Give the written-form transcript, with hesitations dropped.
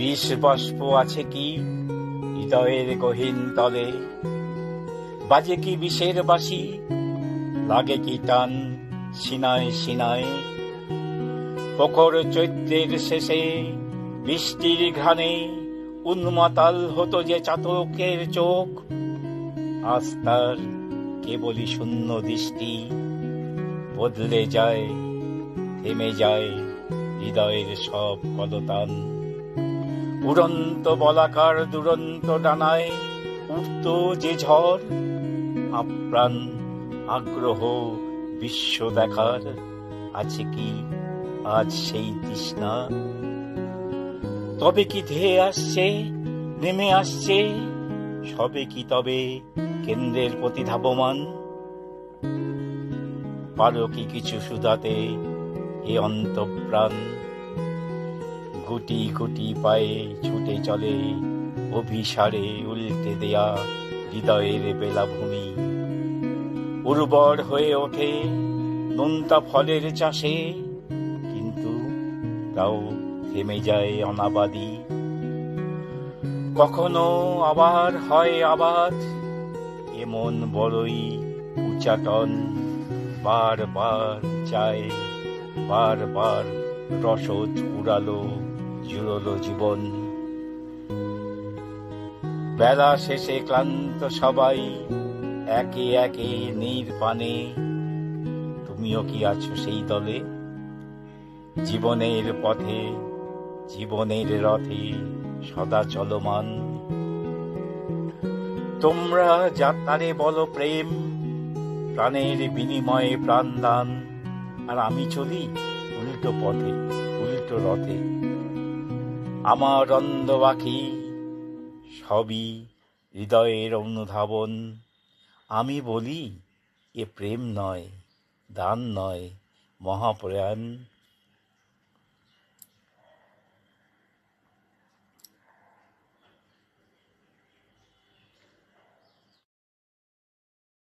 বিষ বাষ্প আছে কি হৃদয়ের গহীন তলে? বাজে কি বিষের বাঁশি, লাগে কি টান সিনায় সিনায়? প্রখর চৈত্রের শেষে বৃষ্টির ঘ্রাণে উন্মাতাল হতো যে চাতকের চোখ, আজ তার কেবলই শূন্য দৃষ্টি। বদলে যায়, থেমে যায় হৃদয়ের সব কলতান। উড়ন্ত বলাকার দুরন্ত ডানায় উঠত যে ঝড়, আপ্রাণ আগ্রহ বিশ্ব দেখার। আছে কি আজ সেই তৃষ্ণা? তবে কি ধেয়ে আসছে, নেমে আসছে, সবে কি তবে কেন্দ্রের প্রতি ধাবমান? পারো কি কিছু শুধাতে এ অন্তঃপ্রাণ? গুটি গুটি পায়ে ছুটে চলে অভিসারে উল্টে দেয়া হৃদয়ের বেলাভূমি। উর্বর হয়ে ওঠে নোনতা ফলের চাষে, কিন্তু তাও থেমে যায় অনাবাদি। কখনো আবার হয় আবাদ, এমন বড়ই উচাটন। বারবার যায়, বারবার রসদ উড়ালো, জুড়লো জীবন। বেলা শেষে ক্লান্ত সবাই একে একে নির্বাণে। তুমিও কি আছো সেই দলে? জীবনের পথে, জীবনের রথে সদা চলমান। তোমরা যাত্রারে বলো প্রেম, প্রাণের বিনিময়ে প্রাণদান। আর আমি চলি উল্টো পথে, উল্টো রথে। আমার অন্ধ আঁখি সবই হৃদয়ের অনুধাবন। আমি বলি এ প্রেম নয়, দান নয়, মহাপ্রয়াণ।